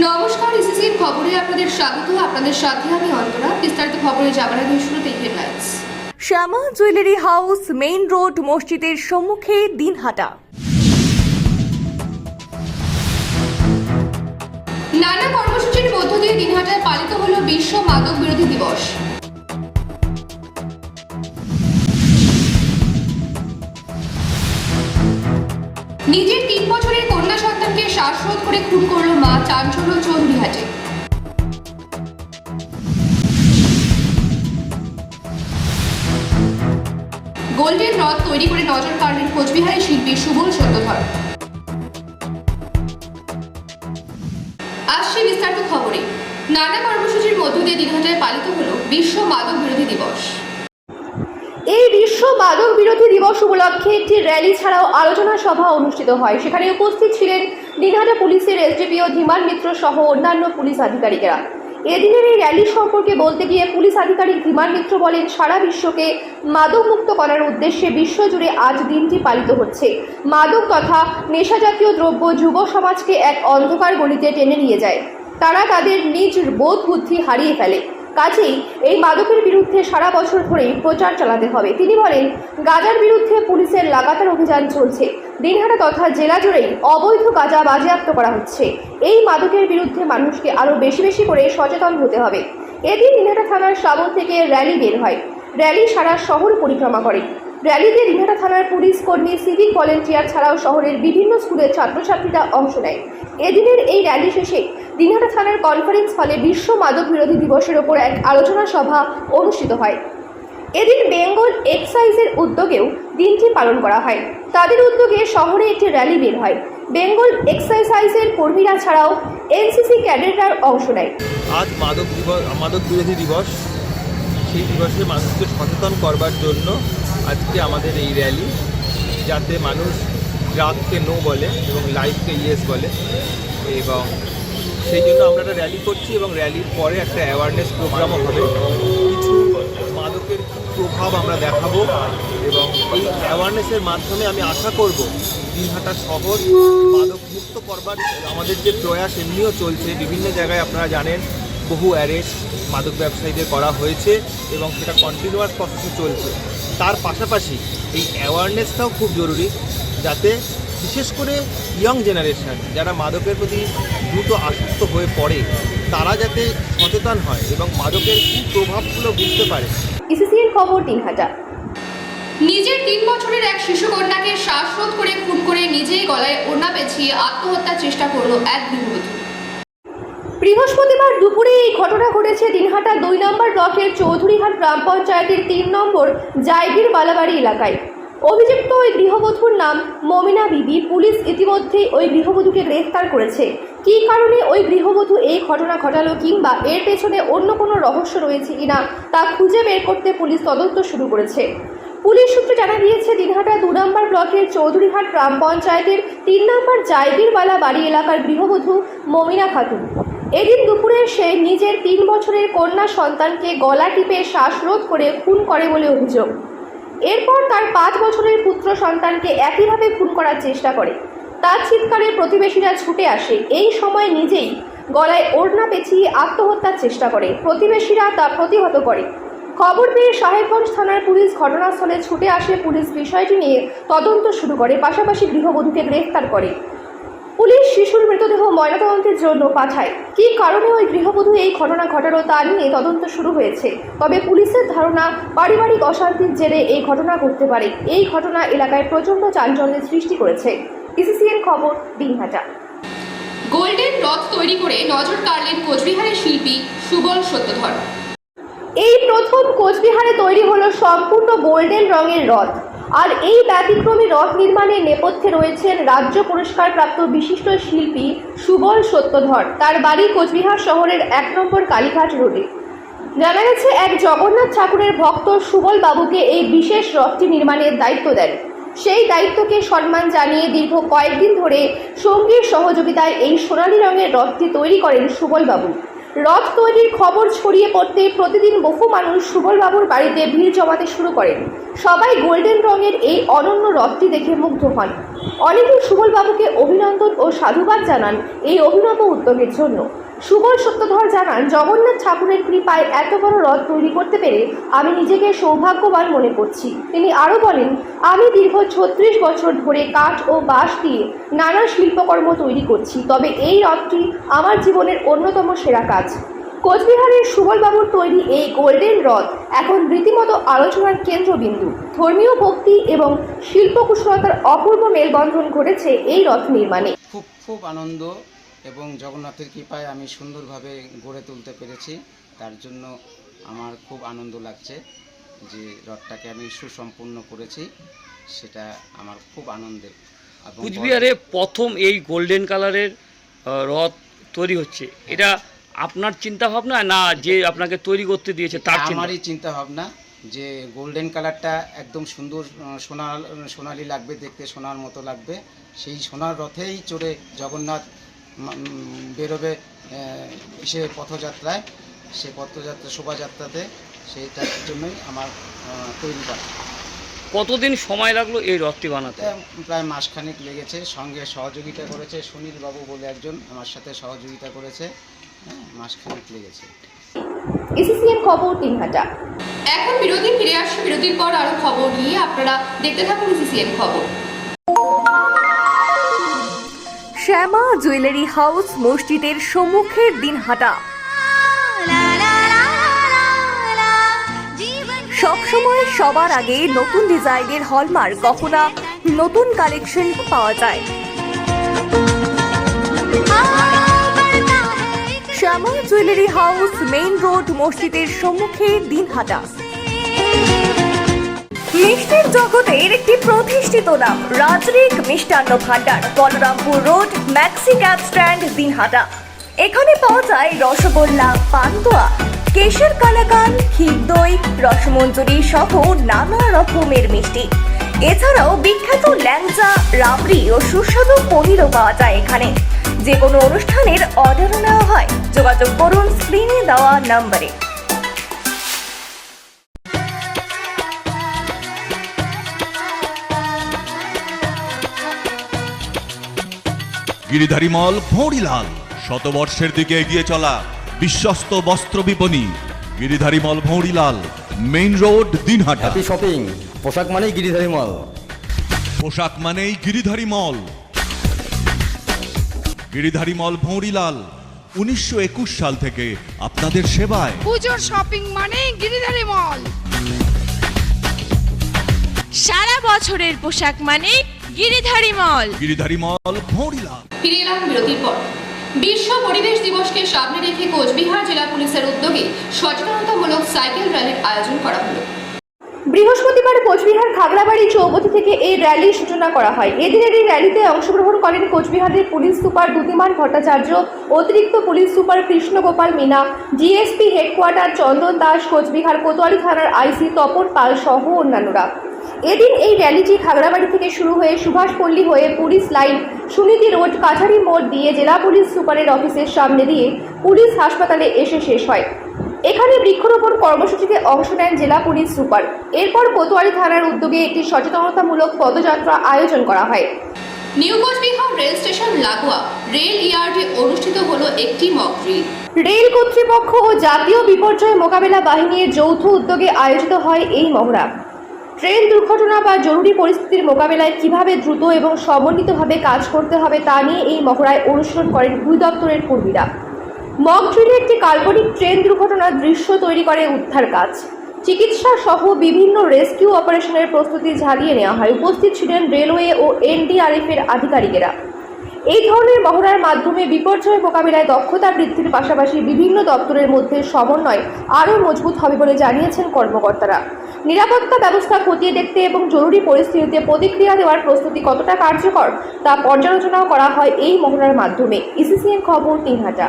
নমস্কার, ইসিসির খবরে আপনাদের স্বাগত। আপনাদের সাথে আমি অন্তরা। বিস্তারিত খবরে যাবার আগে শুরুতেই হেডলাইন্স। শ্যামা জুয়েলারি হাউস, মেইন রোড, মসজিদের সম্মুখে দিনহাটা। নানা কর্মসূচির মধ্য দিয়ে দিনহাটায় পালিত হলো বিশ্ব মাদক বিরোধী দিবস। নিজের 3 বছরের কন্যা সন্তানকে শ্বাসরোধ করে খুন করল মা, চাঞ্চল্য চৌধুরীহাটে। গোল্ডেন রথ তৈরি করে নজর কাড়লেন কোচবিহারের শিল্পী সুবল সত্যধর। আসছে বিস্তারিত খবরে। নানা কর্মসূচির মধ্য দিয়ে দিনহাটায় পালিত হলো বিশ্ব মাদক বিরোধী দিবস। এই বিশ্ব মাদক বিরোধী দিবস উপলক্ষে একটি র্যালি ছাড়াও আলোচনা সভা অনুষ্ঠিত হয়। সেখানে উপস্থিত ছিলেন দিনহাটা পুলিশের এসডিপিও ধীমান মিত্র সহ অন্যান্য পুলিশ আধিকারিকেরা। এদিনের এই র্যালি সম্পর্কে বলতে গিয়ে পুলিশ আধিকারিক ধীমান মিত্র বলেন, সারা বিশ্বকে মাদক মুক্ত করার উদ্দেশ্যে বিশ্বজুড়ে আজ দিনটি পালিত হচ্ছে। মাদক তথা নেশাজাতীয় দ্রব্য যুব সমাজকে এক অন্ধকার গলিতে টেনে নিয়ে যায়। তারা তাদের নিজ বোধ বুদ্ধি হারিয়ে ফেলে। কাজেই এই মাদকের বিরুদ্ধে সারা বছর ধরে প্রচার চালাতে হবে। তিনি বলেন, গাঁজার বিরুদ্ধে পুলিশের লাগাতার অভিযান চলছে। দিনহাটা তথা জেলা জুড়েই অবৈধ গাঁজা বাজেয়াপ্ত করা হচ্ছে। এই মাদকের বিরুদ্ধে মানুষকে আরও বেশি বেশি করে সচেতন হতে হবে। এদিন দিনহাটা থানার শ্রাবণ থেকে র্যালি বের হয়। র্যালি সারা শহর পরিক্রমা করে। র্যালিতে দিনহাটা থানার পুলিশ কর্মী, সিভিক ভলেন্টিয়ার ছাড়াও শহরের বিভিন্ন স্কুলের ছাত্রছাত্রীরা অংশ নেয়। এদিনের এই র্যালি শেষে দিনহাটা থানার কনফারেন্স হলে বিশ্ব মাদক বিরোধী দিবসের ওপর এক আলোচনা সভা অনুষ্ঠিত হয়। এদিন বেঙ্গল এক্সাইজের উদ্যোগেও দিনটি পালন করা হয়। তাদের উদ্যোগে শহরে একটি র্যালি বের হয়। বেঙ্গল এক্সাইজের কর্মীরা ছাড়াও এনসিসি ক্যাডেটরা অংশ নেয়। আজ মাদক বিরোধী দিবস। সেই দিবসে মানুষকে সচেতন করবার জন্য আজকে আমাদের এই র্যালি, যাতে মানুষ ড্রাগকে নো বলে এবং লাইফকে ইয়েস বলে। এবং সেই জন্য আমরা একটা র্যালি করছি এবং র্যালির পরে একটা অ্যাওয়ারনেস প্রোগ্রামও হবে। কিছু মাদকের প্রভাব আমরা দেখাবো এবং এই অ্যাওয়ারনেসের মাধ্যমে আমি আশা করব দিনহাটা শহর মাদক মুক্ত করবার আমাদের যে প্রয়াস এমনিও চলছে। বিভিন্ন জায়গায় আপনারা জানেন বহু অ্যারেস্ট মাদক ব্যবসায়ীদের করা হয়েছে এবং সেটা কন্টিনিউয়াস প্রসেসে চলছে। তার পাশাপাশি এই অ্যাওয়ারনেসটাও খুব জরুরি, যাতে বিশেষ করে ইয়ং জেনারেশন যারা মাদকের প্রতি দ্রুত আসক্ত হয়ে পড়ে, তারা যাতে সচেতন হয় এবং মাদকের কুপ্রভাবগুলো বুঝতে পারে। ইসিসির খবর দিনহাটা। নিজের 3 বছরের এক শিশু কন্যাকে শ্বাসরোধ করে খুন করে নিজেই গলায় ওড়না পেঁচিয়ে আত্মহত্যার চেষ্টা করল এক গৃহবধূ। বৃহস্পতিবার দুপুরে এই ঘটনা ঘটেছে দিনহাটা 2 নম্বর ব্লকের চৌধুরীহাট গ্রাম পঞ্চায়েতের 3 নম্বর জায়গির বালাবাড়ি এলাকায়। অভিযুক্ত ওই গৃহবধূর নাম মমিনা বিবি। পুলিশ ইতিমধ্যেই ওই গৃহবধূকে গ্রেফতার করেছে। কী কারণে ওই গৃহবধূ এই ঘটনা ঘটালো কিংবা এর পেছনে অন্য কোনো রহস্য রয়েছে কিনা তা খুঁজে বের করতে পুলিশ তদন্ত শুরু করেছে। পুলিশ সূত্রে জানা গিয়েছে, দিনহাটা 2 নম্বর ব্লকের চৌধুরীহাট গ্রাম পঞ্চায়েতের 3 নম্বর জায়গির বালাবাড়ি এলাকার গৃহবধূ মমিনা খাতুন এদিন দুপুরে সে নিজের 3 বছরের কন্যা সন্তানকে গলা টিপে শ্বাসরোধ করে খুন করে বলে অভিযোগ। এরপর তার 5 বছরের পুত্র সন্তানকে একইভাবে খুন করার চেষ্টা করে। তার চিৎকারে প্রতিবেশীরা ছুটে আসে। এই সময় নিজেই গলায় ওড়না পেঁচিয়ে আত্মহত্যার চেষ্টা করে। প্রতিবেশীরা তা প্রতিহত করে। খবর পেয়ে সাহেবগঞ্জ থানার পুলিশ ঘটনাস্থলে ছুটে আসে। পুলিশ বিষয়টি নিয়ে তদন্ত শুরু করে, পাশাপাশি গৃহবধূকে গ্রেফতার করে। পুলিশ শিশুর মৃতদেহ ময়নাতদন্তের জন্য পাঠায়। কী কারণে ওই গৃহবধূ এই ঘটনা ঘটালো তা নিয়ে তদন্ত শুরু হয়েছে। তবে পুলিশের ধারণা, পারিবারিক অশান্তির জেরে এই ঘটনা ঘটতে পারে। এই ঘটনা এলাকায় প্রচণ্ড চাঞ্চল্যের সৃষ্টি করেছে। ইসিসিএন খবর দিনহাটা। গোল্ডেন রথ তৈরি করে নজর কাড়লেন কোচবিহারের শিল্পী সুবল সত্যধর। এই প্রথম কোচবিহারে তৈরি হলো সম্পূর্ণ গোল্ডেন রঙের রথ। আর এই ব্যতিক্রমী রথ নির্মাণের নেপথ্যে রয়েছেন রাজ্য পুরস্কারপ্রাপ্ত বিশিষ্ট শিল্পী সুবল সত্যধর। তার বাড়ি কোচবিহার শহরের 1 নম্বর কালীঘাট রোডে। জানা গেছে, এক জগন্নাথ ঠাকুরের ভক্ত সুবল বাবুকে এই বিশেষ রথটি নির্মাণের দায়িত্ব দেন। সেই দায়িত্বকে সম্মান জানিয়ে দীর্ঘ কয়েকদিন ধরে সঙ্গীর সহযোগিতায় এই সোনালী রঙের রথটি তৈরি করেন সুবল বাবু। রথ তৈরির খবর ছড়িয়ে পড়তে প্রতিদিন বহু মানুষ সুবল বাবুর বাড়িতে ভিড় জমাতে শুরু করেন। সবাই গোল্ডেন রঙের এই অনন্য রথটি দেখে মুগ্ধ হন। অনেকেই সুবল বাবুকে অভিনন্দন ও সাধুবাদ জানান এই অভিনব উদ্যোগের জন্য। সুবল সত্যধর জানান, জগন্নাথ ঠাকুরের কৃপায় এত বড় রথ তৈরি করতে পেরে আমি নিজেকে সৌভাগ্যবান মনে করছি। তিনি আরও বলেন, আমি দীর্ঘ 36 বছর ধরে কাঠ ও বাঁশ দিয়ে নানা শিল্পকর্ম তৈরি করছি, তবে এই রথটি আমার জীবনের অন্যতম সেরা কাজ। কোচবিহারের সুবলবাবুর তৈরি এই গোল্ডেন রথ এখন রীতিমতো আলোচনার কেন্দ্রবিন্দু। ধর্মীয় ভক্তি এবং শিল্পকুশলতার অপূর্ব মেলবন্ধন ঘটেছে এই রথ নির্মাণে। খুব আনন্দ এবং জগন্নাথের কৃপায় আমি সুন্দরভাবে গড়ে তুলতে পেরেছি, তার জন্য আমার খুব আনন্দ লাগছে যে রথটাকে আমি সুসম্পূর্ণ করেছি, সেটা আমার খুব আনন্দের। কুচবিহারে প্রথম এই গোল্ডেন কালারের রথ তৈরি হচ্ছে, এটা আপনার চিন্তা ভাবনা না যে আপনাকে তৈরি করতে দিয়েছে তার? আমারই চিন্তা ভাবনা যে গোল্ডেন কালারটা একদম সুন্দর সোনালি লাগবে, দেখতে সোনার মতো লাগবে। সেই সোনার রথেই চড়ে জগন্নাথ বেরোবে সে পথযাত্রায়, সে পথযাত্রা শোভাযাত্রাতে, সেইটার জন্যই আমার তৈরি করা। কতদিন সময় লাগলো এই রথটি বানাতে? প্রায় মাসখানেক লেগেছে। সঙ্গে সহযোগিতা করেছে সুনীল বাবু বলে একজন, আমার সাথে সহযোগিতা করেছে, মাসখানেক লেগেছে। এসিসিএন খবর দিনহাটা। এখন বিরতি, ফিরে আসছে বিরতির পর আরো খবর নিয়ে। আপনারা দেখতে থাকুন এসিসিএন খবর। শ্যামা জুয়েলারি হাউস মসজিদের সম্মুখের দিনহাটা। সবসময় সবার আগে নতুন ডিজাইনের হলমার্ক গহনা, নতুন কালেকশন পাওয়া যায়। শ্যামা জুয়েলারি হাউস, মেইন রোড, মসজিদের সম্মুখে, দিনহাটা। মিষ্টির জগতের একটি প্রতিষ্ঠিত নাম রাজরিক মিষ্টান্ন ভান্ডার, Balrampur road, maxi cab stand, Dinhata. এখানে পাওয়া যায় রসগোল্লা, পান্তুয়া, কেশর কালাকান, ক্ষীর দই, রসমঞ্জরি সহ নানা রকমের মিষ্টি। এছাড়াও বিখ্যাত ল্যাংচা, রাবড়ি ও সুস্বাদু পনিরও পাওয়া যায় এখানে। যে কোনো অনুষ্ঠানের অর্ডারও নেওয়া হয়। যোগাযোগ করুন স্ক্রিনে দেওয়া নম্বরে। গিরিধারী মল ভৌঁড়িলাল, শতবর্ষের দিকে এগিয়ে চলা বিশ্বস্ত বস্ত্র বিপণী Giridhari Mal Bhourilal, main road, Dinhata. Happy shopping, পোশাক মানেই গিরিধারী মল। পোশাক মানেই গিরিধারী মল। গিরিধারী মল ভৌঁড়িলাল 1921 সাল থেকে আপনাদের সেবায়। পুজোর শপিং মানেই গিরিধারী মল। সারা বছরের পোশাক মানেই গিরিধারী মল। গিরিধারী মল ভৌঁড়িলাল। ফিরে এলাম বিরতির পর। বিশ্ব পরিবেশ দিবসকে সামনে রেখে কোচবিহার জেলা পুলিশের উদ্যোগে সচেতনতামূলক সাইকেল র্যালির আয়োজন করা হলো। বৃহস্পতিবার কোচবিহার খাগড়াবাড়ি চৌপতি থেকে এই র্যালির সূচনা করা হয়। এদিনের এই র্যালিতে অংশগ্রহণ করেন কোচবিহারের পুলিশ সুপার দ্যুতিমান ভট্টাচার্য, অতিরিক্ত police super Krishnagopal Meena, DSP headquarter Chandan Das, Cooch Behar Kotwali থানার আইসি তপন পাল সহ অন্যান্যরা। এদিন এই র্যালিটি খাগড়াবাড়ি থেকে শুরু হয়ে সুভাষপল্লী হয়ে পুলিশ লাইন, সুনীতি রোড, কাছারি মোড় দিয়ে জেলা পুলিশ সুপারের অফিসের সামনে দিয়ে পুলিশ হাসপাতালে এসে শেষ হয়। এখানে বৃক্ষরোপণ কর্মসূচিতে অংশ নেন জেলা পুলিশ সুপার। এরপর কোতোয়ালি থানার উদ্যোগে একটি সচেতনতামূলক পদযাত্রা আয়োজন করা হয়। নিউ কোচবিহার রেল স্টেশন লাগোয়া রেল ইয়ার্ডে অনুষ্ঠিত হলো একটি মক ড্রিল। রেল কর্তৃপক্ষ ও জাতীয় বিপর্যয় মোকাবেলা বাহিনীর যৌথ উদ্যোগে আয়োজিত হয় এই মহড়া। ট্রেন দুর্ঘটনা বা জরুরি পরিস্থিতির মোকাবেলায় কিভাবে দ্রুত এবং সমন্বিতভাবে কাজ করতে হবে তা নিয়ে এই মহড়ায় অনুশীলন করেন দুই দপ্তরের কর্মীরা। মক ড্রিলে একটি কাল্পনিক ট্রেন দুর্ঘটনার দৃশ্য তৈরি করে উদ্ধার কাজ, চিকিৎসা সহ বিভিন্ন রেস্কিউ অপারেশনের প্রস্তুতি ঝালিয়ে নেওয়া হয়। উপস্থিত ছিলেন রেলওয়ে ও এনডিআরএফের আধিকারিকেরা। এই ধরনের মহড়ার মাধ্যমে বিপর্যয় মোকাবিলায় দক্ষতা বৃদ্ধির পাশাপাশি বিভিন্ন দপ্তরের মধ্যে সমন্বয় আরও মজবুত হবে বলে জানিয়েছেন কর্মকর্তারা। নিরাপত্তা ব্যবস্থা খতিয়ে দেখতে এবং জরুরি পরিস্থিতিতে প্রতিক্রিয়া দেওয়ার প্রস্তুতি কতটা কার্যকর তা পর্যালোচনাও করা হয় এই মহড়ার মাধ্যমে। এসিসিএন খবর, দিনহাটা।